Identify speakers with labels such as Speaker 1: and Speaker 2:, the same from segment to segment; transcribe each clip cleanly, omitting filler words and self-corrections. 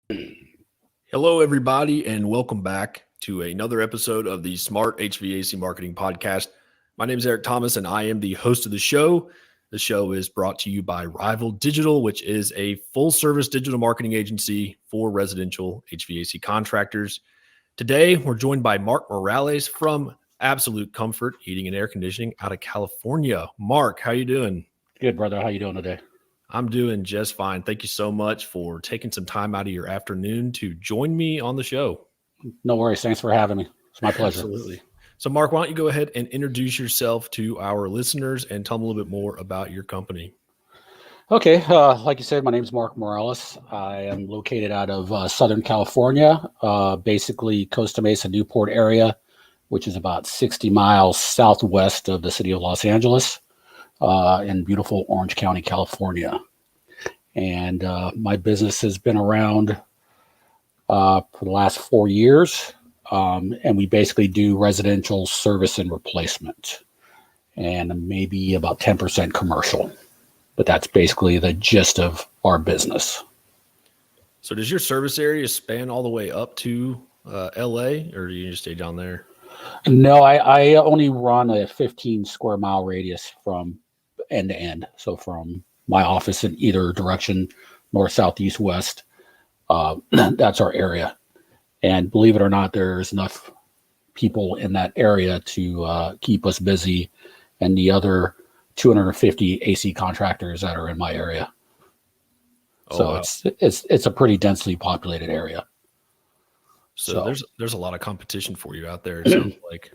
Speaker 1: Hello, everybody, and welcome back to another episode of the Smart HVAC Marketing Podcast. My name is Eric Thomas, and I am the host of the show. The show is brought to you by Rival Digital, which is a full-service digital marketing agency for residential HVAC contractors. Today, we're joined by Marc Morales from Absolute Comfort Heating and Air Conditioning out of California. Marc, how you doing?
Speaker 2: Good, brother. How you doing today?
Speaker 1: I'm doing just fine. Thank you so much for taking some time out of your afternoon to join me on the show.
Speaker 2: No worries. Thanks for having me. It's my pleasure.
Speaker 1: Absolutely. So, Marc, why don't you go ahead and introduce yourself to our listeners and tell them a little bit more about your company?
Speaker 2: Okay. Like you said, my name is Marc Morales. I am located out of Southern California, basically Costa Mesa, Newport area, which is about 60 miles southwest of the city of Los Angeles. In beautiful Orange County, California. And my business has been around for the last 4 years. And we basically do residential service and replacement and maybe about 10% commercial. But that's basically the gist of our business.
Speaker 1: So does your service area span all the way up to LA, or do you just stay down there?
Speaker 2: No, I only run a 15 square mile radius from end to end. So from my office in either direction, north, south, east, west, that's our area. And believe it or not, there's enough people in that area to keep us busy, and the other 250 AC contractors that are in my area. Oh, so wow. It's a pretty densely populated area.
Speaker 1: So there's a lot of competition for you out there, it sounds like.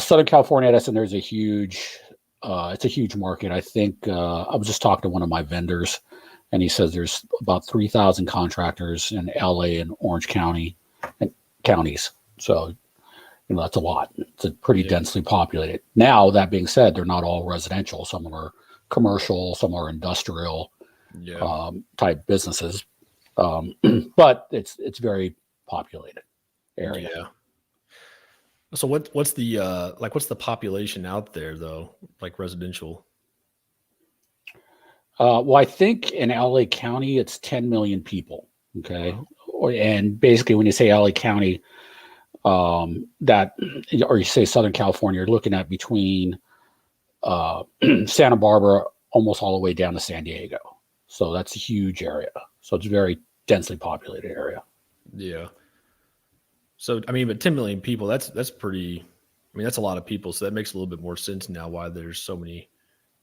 Speaker 2: Southern California, there's a huge it's a huge market. I think I was just talking to one of my vendors, and he says there's about 3,000 contractors in LA and Orange County and counties. So, that's a lot. It's a pretty densely populated. Now, that being said, they're not all residential. Some of them are commercial, some are industrial type businesses. But it's very populated area.
Speaker 1: Yeah. So what's the population out there though, like residential?
Speaker 2: Well, I think in LA County it's 10 million people. Okay, and basically when you say LA County, or you say Southern California, you're looking at between Santa Barbara almost all the way down to San Diego. So that's a huge area. So it's a very densely populated area.
Speaker 1: Yeah. So, but 10 million people, that's pretty, that's a lot of people. So that makes a little bit more sense now why there's so many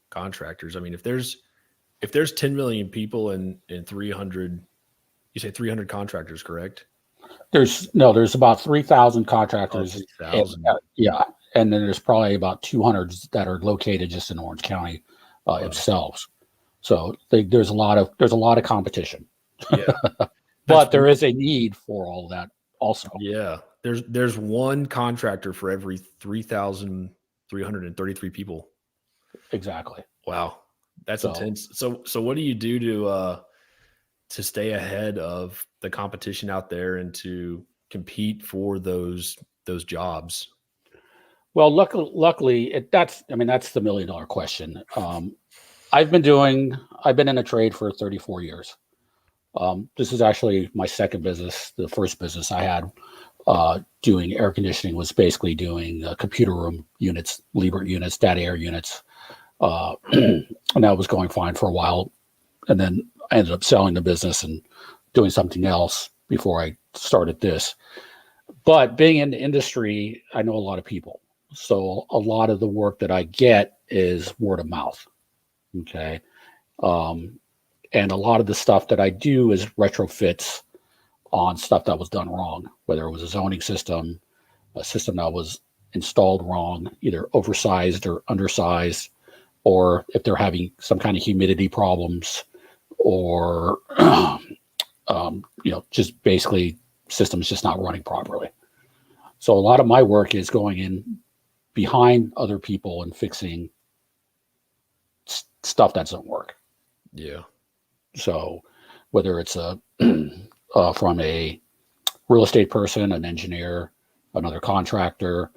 Speaker 1: contractors. If there's 10 million people and 300, you say 300 contractors, correct?
Speaker 2: There's about 3,000 contractors.
Speaker 1: 3,000.
Speaker 2: Yeah. And then there's probably about 200 that are located just in Orange County themselves. So there's a lot of competition.
Speaker 1: Yeah.
Speaker 2: But there is a need for all that. Also,
Speaker 1: yeah, there's one contractor for every 3,333 people.
Speaker 2: Exactly.
Speaker 1: Wow, that's intense. So what do you do to stay ahead of the competition out there and to compete for those jobs?
Speaker 2: Well, luckily, that's the $1 million question. I've been in a trade for 34 years. This is actually my second business. The first business I had doing air conditioning was basically doing computer room units, Liebert units, data air units. And that was going fine for a while. And then I ended up selling the business and doing something else before I started this. But being in the industry, I know a lot of people. So a lot of the work that I get is word of mouth. Okay. And a lot of the stuff that I do is retrofits on stuff that was done wrong, whether it was a zoning system, a system that was installed wrong, either oversized or undersized, or if they're having some kind of humidity problems, or just basically systems just not running properly. So a lot of my work is going in behind other people and fixing stuff that doesn't work.
Speaker 1: Yeah.
Speaker 2: So whether it's from a real estate person, an engineer, another contractor,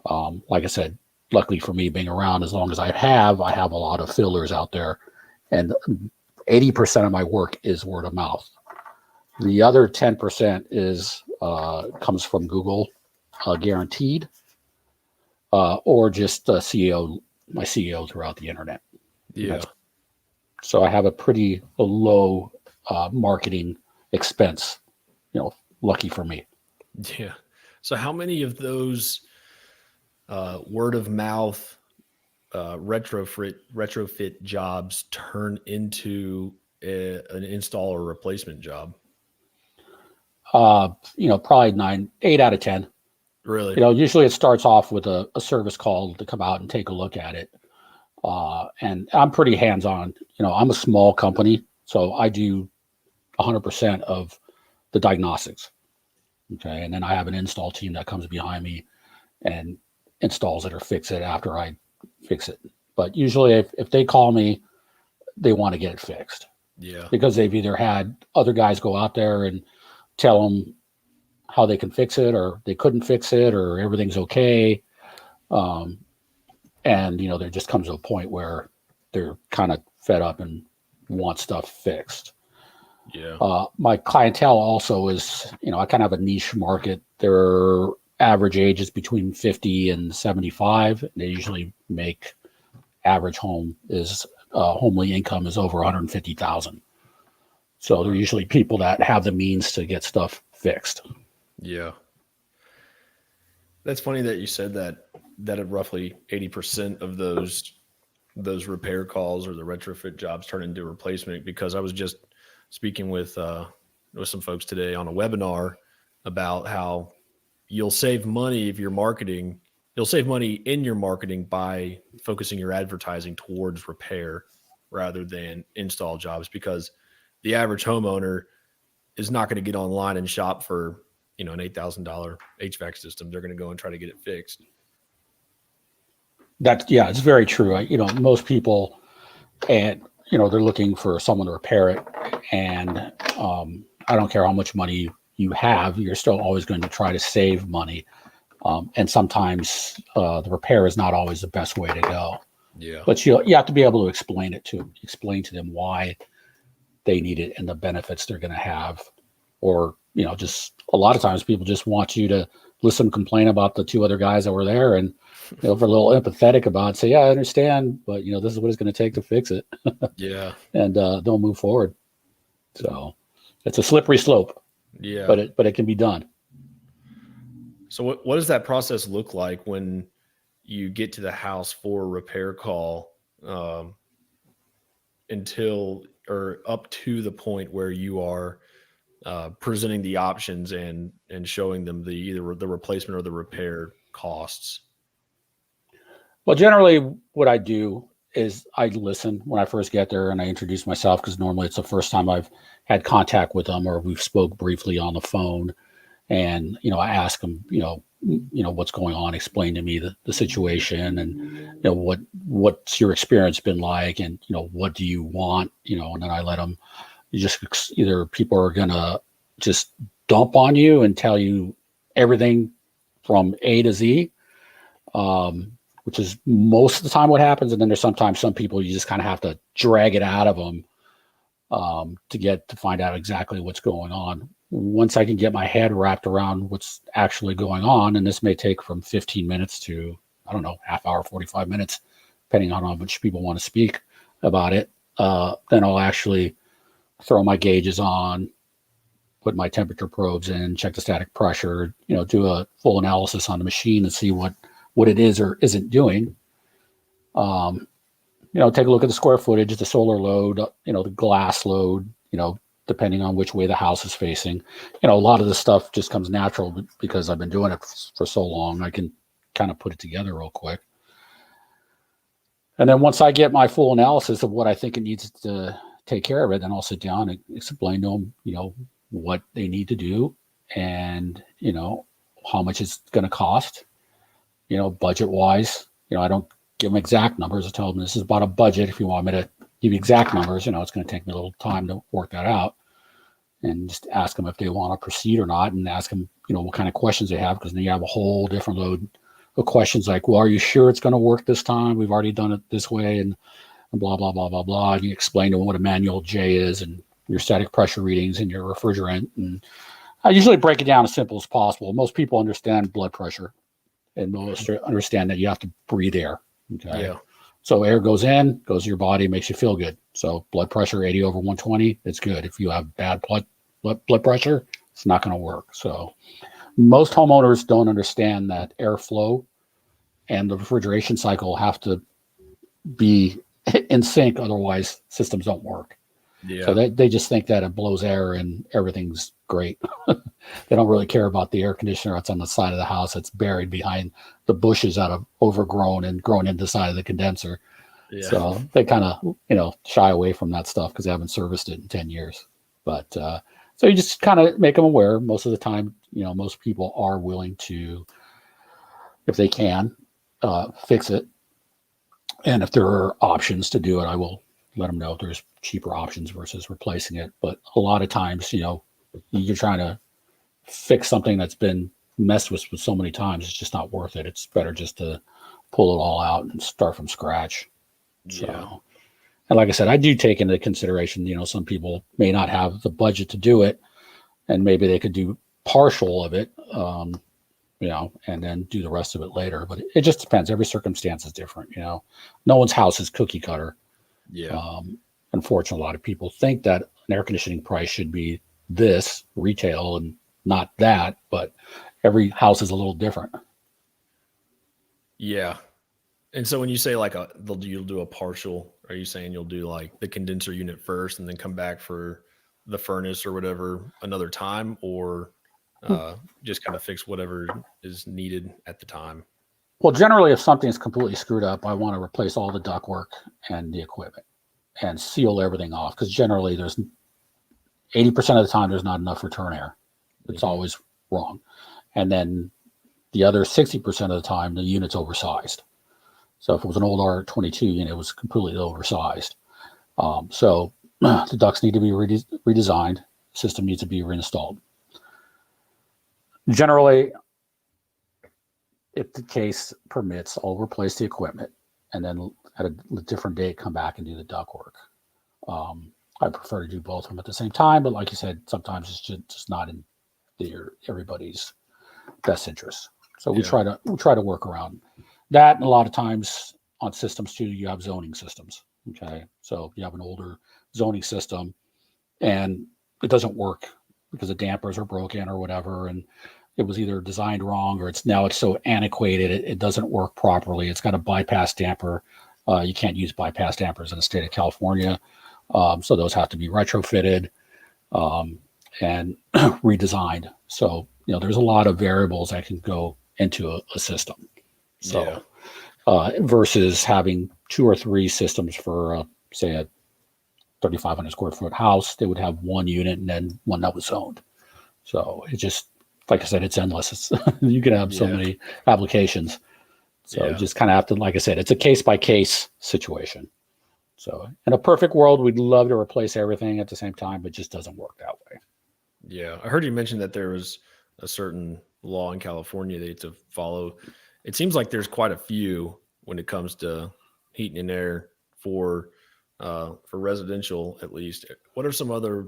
Speaker 2: like I said, luckily for me, being around as long as I have a lot of fillers out there, and 80% of my work is word of mouth. The other 10% is comes from Google, guaranteed, or just my CEO throughout the internet.
Speaker 1: Yeah.
Speaker 2: So I have a pretty low marketing expense. Lucky for me.
Speaker 1: Yeah. So how many of those word of mouth retrofit jobs turn into an install or replacement job?
Speaker 2: Probably 8 out of 10.
Speaker 1: Really?
Speaker 2: Usually it starts off with a service call to come out and take a look at it. And I'm pretty hands-on. I'm a small company, so I do 100% of the diagnostics. Okay. And then I have an install team that comes behind me and installs it or fix it after I fix it. But usually if they call me, they want to get it fixed.
Speaker 1: Yeah.
Speaker 2: Because they've either had other guys go out there and tell them how they can fix it, or they couldn't fix it, or everything's okay. And, there just comes to a point where they're kind of fed up and want stuff fixed.
Speaker 1: Yeah.
Speaker 2: My clientele also is, I kind of have a niche market. Their average age is between 50 and 75. They usually make average homely income is over 150,000. So they're usually people that have the means to get stuff fixed.
Speaker 1: Yeah. That's funny that you said that roughly 80% of those repair calls or the retrofit jobs turn into replacement, because I was just speaking with some folks today on a webinar about how you'll save money if you're marketing. You'll save money in your marketing by focusing your advertising towards repair rather than install jobs, because the average homeowner is not going to get online and shop for, an $8,000 HVAC system. They're going to go and try to get it fixed.
Speaker 2: It's very true. Most people, and they're looking for someone to repair it. And I don't care how much money you have, you're still always going to try to save money. And sometimes the repair is not always the best way to go.
Speaker 1: Yeah.
Speaker 2: But you have to be able to explain to them why they need it and the benefits they're going to have. Or, just a lot of times people just want you to listen, complain about the two other guys that were there, and if they're a little empathetic about it, say, yeah, I understand, but this is what it's going to take to fix it.
Speaker 1: Yeah.
Speaker 2: And they'll move forward. So it's a slippery slope.
Speaker 1: Yeah.
Speaker 2: But it can be done.
Speaker 1: So what does that process look like when you get to the house for a repair call, until or up to the point where you are presenting the options and showing them either the replacement or the repair costs?
Speaker 2: Well, generally what I do is I listen when I first get there, and I introduce myself, because normally it's the first time I've had contact with them, or we've spoke briefly on the phone. And, I ask them, what's going on, explain to me the situation, and, what's your experience been like, and, what do you want, and then I let them, either people are going to just dump on you and tell you everything from A to Z, which is most of the time what happens. And then there's sometimes some people you just kind of have to drag it out of them to find out exactly what's going on. Once I can get my head wrapped around what's actually going on, and this may take from 15 minutes to, I don't know, half hour, 45 minutes, depending on how much people want to speak about it, then I'll actually throw my gauges on, put my temperature probes in, check the static pressure, do a full analysis on the machine and see what it is or isn't doing. Take a look at the square footage, the solar load, the glass load, depending on which way the house is facing. A lot of this stuff just comes natural because I've been doing it for so long. I can kind of put it together real quick. And then once I get my full analysis of what I think it needs to take care of it, then I'll sit down and explain to them, what they need to do, and, how much it's going to cost, budget wise. I don't give them exact numbers. I tell them this is about a budget. If you want me to give you exact numbers, it's going to take me a little time to work that out, and just ask them if they want to proceed or not, and ask them, what kind of questions they have, because then you have a whole different load of questions like, well, are you sure it's going to work this time? We've already done it this way, and blah, blah, blah, blah, blah. And you explain to them what a manual J is, and your static pressure readings and your refrigerant. And I usually break it down as simple as possible. Most people understand blood pressure, and most understand that you have to breathe air. Okay.
Speaker 1: Yeah.
Speaker 2: So air goes in, goes to your body, makes you feel good. So blood pressure 80 over 120, it's good. If you have bad blood pressure, it's not going to work. So most homeowners don't understand that airflow and the refrigeration cycle have to be in sync. Otherwise, systems don't work.
Speaker 1: Yeah.
Speaker 2: So they just think that it blows air and everything's great. They don't really care about the air conditioner that's on the side of the house that's buried behind the bushes that have overgrown and grown into the side of the condenser.
Speaker 1: Yeah.
Speaker 2: So they kind of, shy away from that stuff because they haven't serviced it in 10 years. But so you just kind of make them aware. Most of the time, most people are willing to, if they can, fix it. And if there are options to do it, I will let them know if there's cheaper options versus replacing it. But a lot of times, you're trying to fix something that's been messed with so many times. It's just not worth it. It's better just to pull it all out and start from scratch. So,
Speaker 1: Yeah.
Speaker 2: and like I said, I do take into consideration, some people may not have the budget to do it, and maybe they could do partial of it, and then do the rest of it later. But it just depends. Every circumstance is different. No one's house is cookie cutter.
Speaker 1: Yeah.
Speaker 2: Unfortunately, a lot of people think that an air conditioning price should be this retail and not that, but every house is a little different.
Speaker 1: Yeah. And so when you say you'll do a partial, are you saying you'll do like the condenser unit first and then come back for the furnace or whatever another time, or just kind of fix whatever is needed at the time?
Speaker 2: Well, generally, if something is completely screwed up, I want to replace all the ductwork and the equipment and seal everything off, because generally there's 80% of the time there's not enough return air. It's always wrong. And then the other 60% of the time, the unit's oversized. So if it was an old R22 unit, it was completely oversized. So the ducts need to be redesigned. The system needs to be reinstalled. Generally, if the case permits, I'll replace the equipment and then at a different date come back and do the ductwork. I prefer to do both of them at the same time, but like you said, sometimes it's just not in everybody's best interest. So we try to work around that. And a lot of times on systems too, you have zoning systems. Okay, so you have an older zoning system and it doesn't work because the dampers are broken or whatever, and it was either designed wrong or it's so antiquated it doesn't work properly. It's got a bypass damper. You can't use bypass dampers in the state of California. So those have to be retrofitted and redesigned. So, there's a lot of variables that can go into a system. So versus having 2 or 3 systems for, say, a 3,500 square foot house, they would have one unit and then one that was owned. So it just, like I said, it's endless. You can have so many applications. So you just kind of have to, like I said, it's a case by case situation. So in a perfect world, we'd love to replace everything at the same time, but it just doesn't work that way.
Speaker 1: Yeah. I heard you mention that there was a certain law in California they had to follow. It seems like there's quite a few when it comes to heating and air for residential, at least. What are some other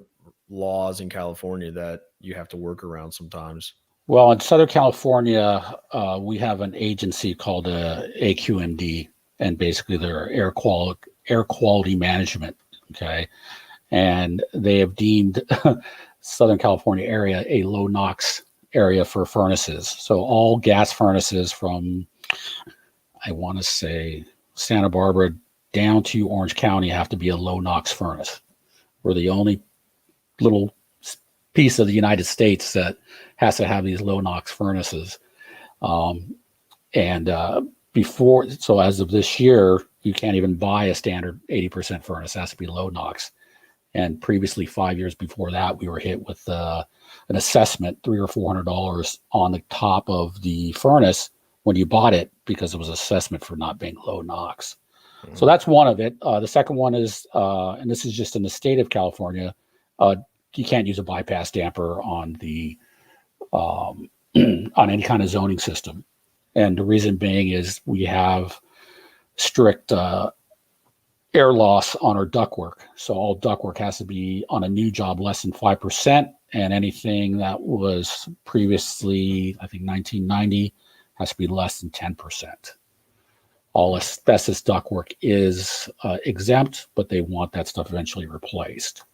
Speaker 1: laws in California that you have to work around sometimes?
Speaker 2: Well, in Southern California, we have an agency called AQMD, and basically they're air quality management. Okay. And they have deemed Southern California area a low NOx area for furnaces. So all gas furnaces from, I want to say, Santa Barbara down to Orange County have to be a low NOx furnace. We're the only little piece of the United States that has to have these low NOx furnaces. Before, so as of this year, you can't even buy a standard 80% furnace. It has to be low NOx. And previously, 5 years before that, we were hit with an assessment, $300 or $400 on the top of the furnace when you bought it, because it was assessment for not being low NOx. Mm-hmm. So that's one of it. The second one is, and this is just in the state of California, you can't use a bypass damper on the on any kind of zoning system. And the reason being is we have strict air loss on our ductwork. So all ductwork has to be on a new job less than 5%, and anything that was previously, I think 1990, has to be less than 10%. All asbestos ductwork is exempt, but they want that stuff eventually replaced.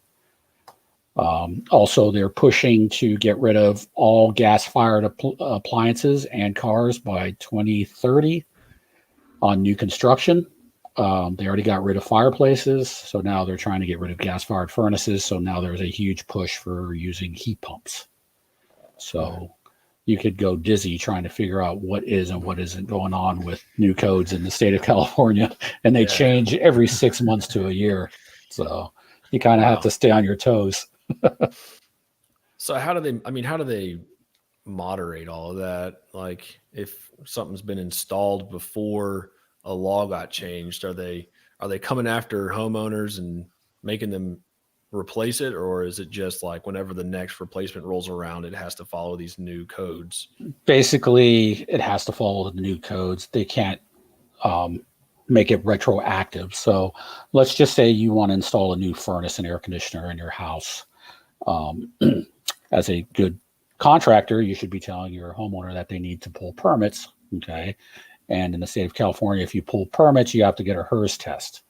Speaker 2: Also, they're pushing to get rid of all gas-fired appliances and cars by 2030 on new construction. They already got rid of fireplaces, so now they're trying to get rid of gas-fired furnaces. So now there's a huge push for using heat pumps. So you could go dizzy trying to figure out what is and what isn't going on with new codes in the state of California, and they change every 6 months to a year. So you kind of have to stay on your toes.
Speaker 1: So how do they moderate all of that? Like if something's been installed before a law got changed, are they coming after homeowners and making them replace it, or is it just like whenever the next replacement rolls around, it has to follow these new codes?
Speaker 2: Basically, it has to follow the new codes. They can't make it retroactive. So let's just say you want to install a new furnace and air conditioner in your house. As a good contractor, you should be telling your homeowner that they need to pull permits. Okay. And in the state of California, if you pull permits, you have to get a HERS test.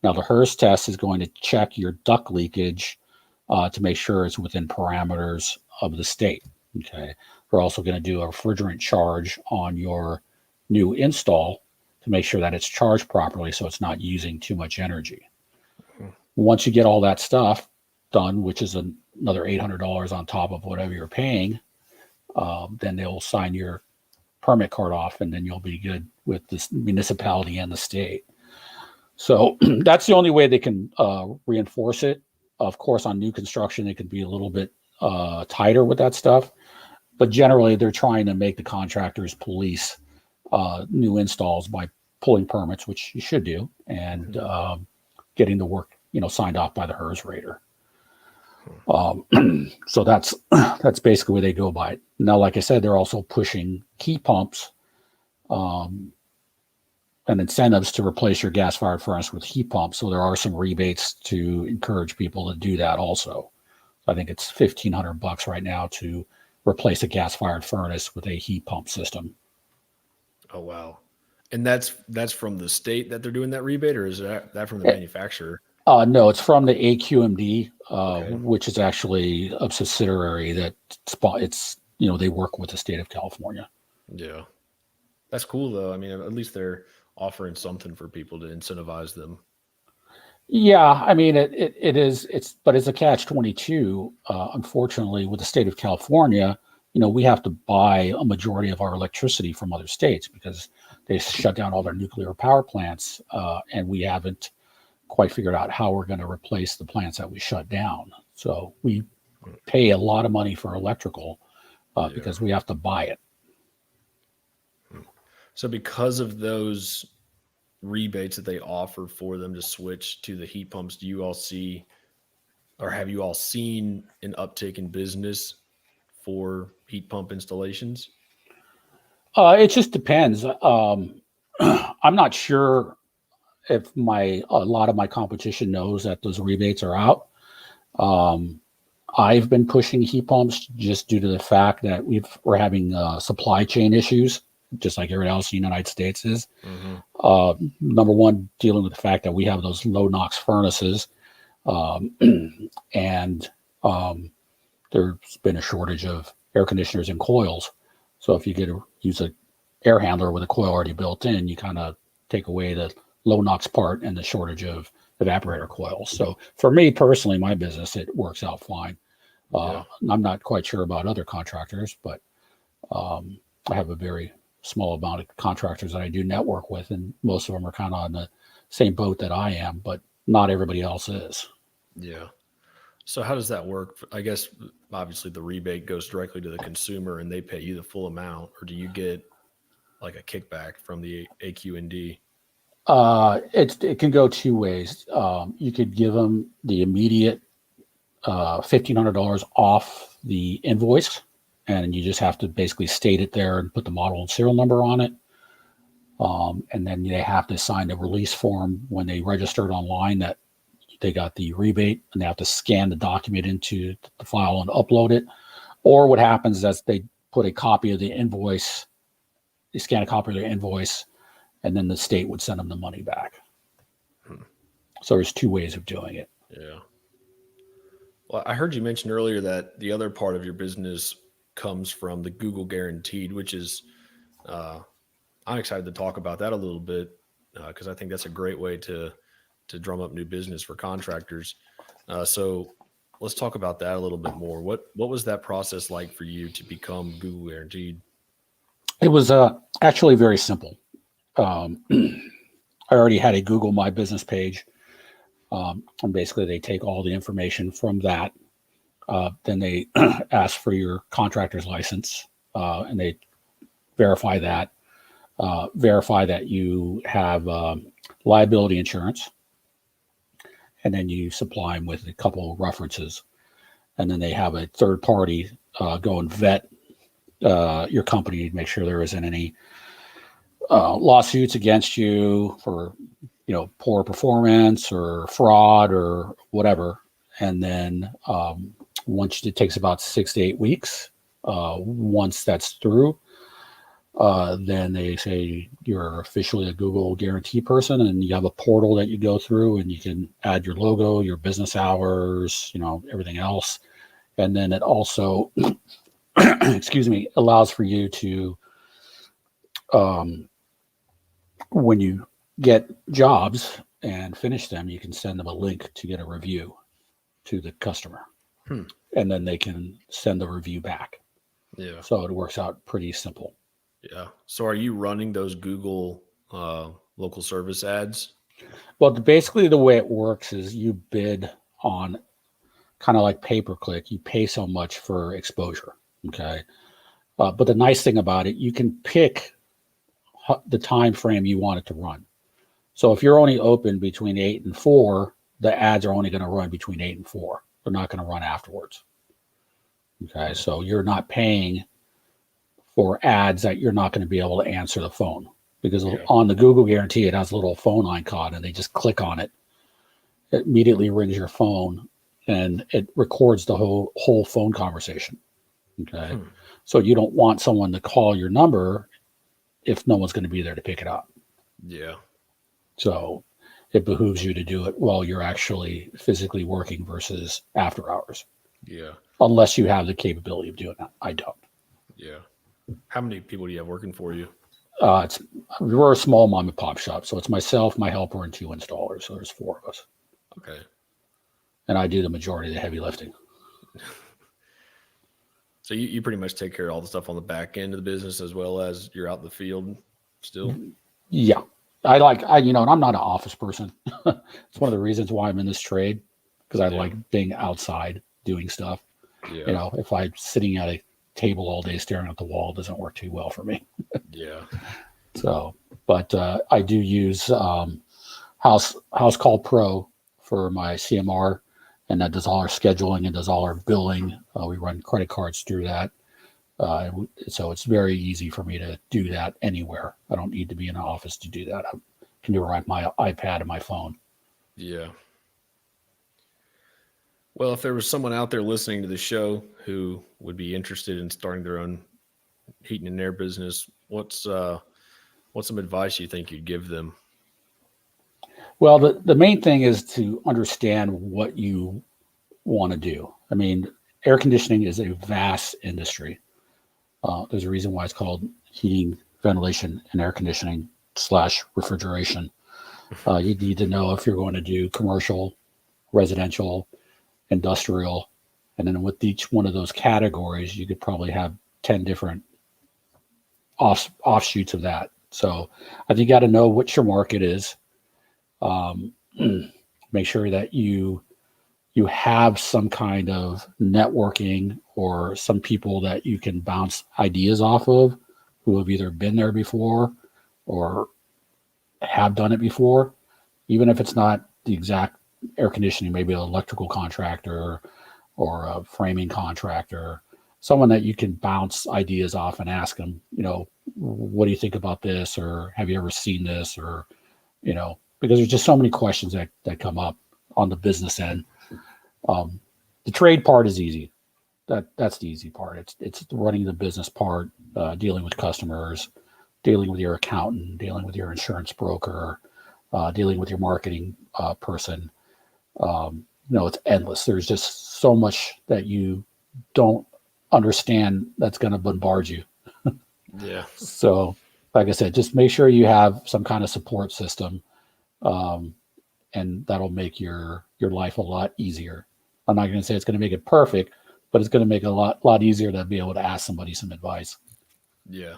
Speaker 2: Now, the HERS test is going to check your duct leakage to make sure it's within parameters of the state. Okay. We're also going to do a refrigerant charge on your new install to make sure that it's charged properly so it's not using too much energy. Once you get all that stuff done, which is another $800 on top of whatever you're paying, then they'll sign your permit card off, and then you'll be good with this municipality and the state. So that's the only way they can reinforce it. Of course, on new construction, it could be a little bit tighter with that stuff, but generally they're trying to make the contractors police new installs by pulling permits, which you should do, and getting the work signed off by the HERS rater. So that's basically where they go by it. Now, like I said, they're also pushing heat pumps and incentives to replace your gas-fired furnace with heat pumps. So there are some rebates to encourage people to do that also. I think it's $1,500 right now to replace a gas-fired furnace with a heat pump system.
Speaker 1: Oh, wow. And that's from the state that they're doing that rebate, or is that from the manufacturer?
Speaker 2: No, it's from the AQMD, which is actually a subsidiary that they work with the state of California.
Speaker 1: Yeah. That's cool though. I mean, at least they're offering something for people to incentivize them.
Speaker 2: Yeah. I mean, but it's a catch-22. Unfortunately, with the state of California, we have to buy a majority of our electricity from other states because they shut down all their nuclear power plants, and we haven't quite figured out how we're going to replace the plants that we shut down. So we pay a lot of money for electrical because we have to buy it.
Speaker 1: So because of those rebates that they offer for them to switch to the heat pumps, do you all see, or have you all seen an uptick in business for heat pump installations?
Speaker 2: It just depends. I'm not sure if a lot of my competition knows that those rebates are out. I've been pushing heat pumps just due to the fact that we're having supply chain issues, just like everyone else in the United States is. Mm-hmm. Number one, dealing with the fact that we have those low NOx furnaces, and there's been a shortage of air conditioners and coils. So if you use an air handler with a coil already built in, you kind of take away the low NOx part and the shortage of evaporator coils. So for me personally, my business, it works out fine. I'm not quite sure about other contractors, but I have a very small amount of contractors that I do network with, and most of them are kind of on the same boat that I am, but not everybody else is.
Speaker 1: Yeah. So how does that work? I guess obviously the rebate goes directly to the consumer and they pay you the full amount, or do you get like a kickback from the AQND?
Speaker 2: It can go two ways. You could give them the immediate $1,500 off the invoice, and you just have to basically state it there and put the model and serial number on it. And then they have to sign the release form when they registered online that they got the rebate, and they have to scan the document into the file and upload it. Or what happens is they put a copy of the invoice, they scan a copy of their invoice, and then the state would send them the money back. So there's two ways of doing it.
Speaker 1: Yeah. Well, I heard you mention earlier that the other part of your business comes from the Google Guaranteed, which is, I'm excited to talk about that a little bit because I think that's a great way to drum up new business for contractors. So let's talk about that a little bit more. What was that process like for you to become Google Guaranteed?
Speaker 2: It was actually very simple. I already had a Google My Business page. And basically they take all the information from that. Then they ask for your contractor's license, and they verify that you have liability insurance, and then you supply them with a couple of references, and then they have a third party go and vet your company to make sure there isn't any lawsuits against you for poor performance or fraud or whatever. And then once it takes about 6 to 8 weeks, once that's through, then they say you're officially a Google Guarantee person, and you have a portal that you go through, and you can add your logo, your business hours, everything else. And then it also, allows for you to, when you get jobs and finish them, you can send them a link to get a review to the customer. And then they can send the review back.
Speaker 1: Yeah.
Speaker 2: So it works out pretty simple.
Speaker 1: Yeah. So are you running those Google local service ads?
Speaker 2: Well, basically the way it works is you bid on kind of like pay-per-click. You pay so much for exposure. Okay. But the nice thing about it, you can pick the time frame you want it to run. So if you're only open between 8 and 4, the ads are only going to run between 8 and 4. They're not going to run afterwards. Okay. So you're not paying for ads that you're not going to be able to answer the phone, because on the Google Guarantee, it has a little phone icon, and they just click on it. It immediately rings your phone, and it records the whole phone conversation. Okay. So you don't want someone to call your number if no one's going to be there to pick it up.
Speaker 1: Yeah.
Speaker 2: So it behooves you to do it while you're actually physically working versus after hours.
Speaker 1: Yeah.
Speaker 2: Unless you have the capability of doing that. I don't.
Speaker 1: Yeah. How many people do you have working for you?
Speaker 2: We're a small mom and pop shop. So it's myself, my helper, and 2 installers. So there's 4 of us.
Speaker 1: Okay.
Speaker 2: And I do the majority of the heavy lifting.
Speaker 1: So you pretty much take care of all the stuff on the back end of the business as well as you're out in the field still?
Speaker 2: Yeah. And I'm not an office person. It's one of the reasons why I'm in this trade, because I like being outside doing stuff. Yeah. If I'm sitting at a table all day staring at the wall, it doesn't work too well for me.
Speaker 1: Yeah.
Speaker 2: So, but I do use House Call Pro for my CMR, and that does all our scheduling and does all our billing. We run credit cards through that. So it's very easy for me to do that anywhere. I don't need to be in an office to do that. I can do it on my iPad and my phone.
Speaker 1: Yeah. Well, if there was someone out there listening to the show who would be interested in starting their own heating and air business, what's some advice you think you'd give them?
Speaker 2: Well, the main thing is to understand what you want to do. I mean, air conditioning is a vast industry. There's a reason why it's called heating, ventilation, and air conditioning / refrigeration. You need to know if you're going to do commercial, residential, industrial, and then with each one of those categories, you could probably have 10 different offshoots of that. So I think you got to know what your market is. Make sure that you have some kind of networking or some people that you can bounce ideas off of who have either been there before or have done it before, even if it's not the exact air conditioning, maybe an electrical contractor or a framing contractor. someone that you can bounce ideas off and ask them, what do you think about this? Or have you ever seen this? Or, because there's just so many questions that come up on the business end. The trade part is easy. That's the easy part. It's running the business part, dealing with customers, dealing with your accountant, dealing with your insurance broker, dealing with your marketing person. It's endless. There's just so much that you don't understand that's going to bombard you.
Speaker 1: Yeah.
Speaker 2: So, like I said, just make sure you have some kind of support system, and that'll make your life a lot easier. I'm not going to say it's going to make it perfect, but it's going to make it a lot easier to be able to ask somebody some advice.
Speaker 1: Yeah.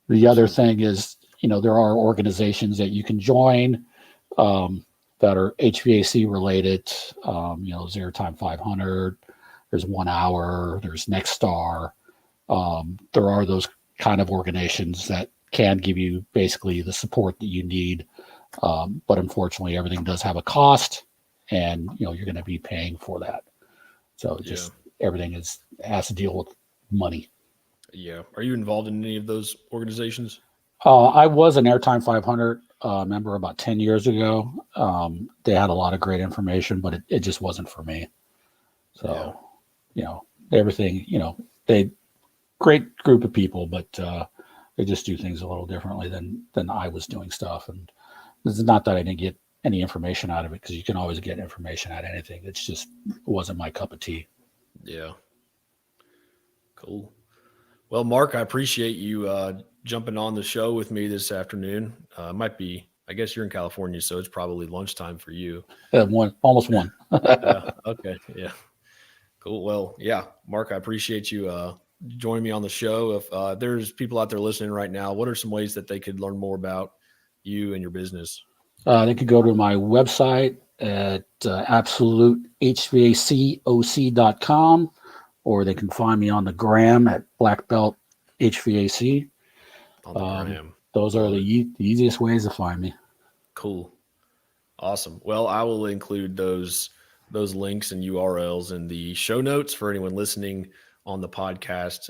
Speaker 2: The other thing is, there are organizations that you can join that are HVAC related. Zero Time 500. There's 1 Hour. There's Nexstar. There are those kind of organizations that can give you basically the support that you need. But unfortunately, everything does have a cost, and you're going to be paying for that. So everything has to deal with money.
Speaker 1: Yeah. Are you involved in any of those organizations?
Speaker 2: I was an Airtime 500 member about 10 years ago. They had a lot of great information, but it just wasn't for me. So, everything, they great group of people, but they just do things a little differently than I was doing stuff. And this is not that I didn't get any information out of it, because you can always get information out of anything. It's just wasn't my cup of tea.
Speaker 1: Yeah. Cool. Well, Mark, I appreciate you jumping on the show with me this afternoon. I guess you're in California, so it's probably lunchtime for you.
Speaker 2: Almost one.
Speaker 1: Yeah. Okay. Yeah. Cool. Well, yeah, Mark, I appreciate you joining me on the show. If there's people out there listening right now, what are some ways that they could learn more about you and your business?
Speaker 2: They could go to my website at absolutehvacoc.com, or they can find me on the gram at Black Belt HVAC.
Speaker 1: On the gram.
Speaker 2: Those are the easiest ways to find me.
Speaker 1: Cool. Awesome. Well, I will include those links and URLs in the show notes for anyone listening on the podcast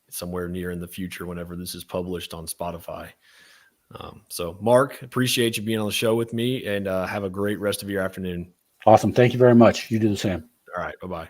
Speaker 1: somewhere near in the future, whenever this is published on Spotify. So Mark, appreciate you being on the show with me, and have a great rest of your afternoon.
Speaker 2: Awesome. Thank you very much. You do the same.
Speaker 1: All right. Bye-bye.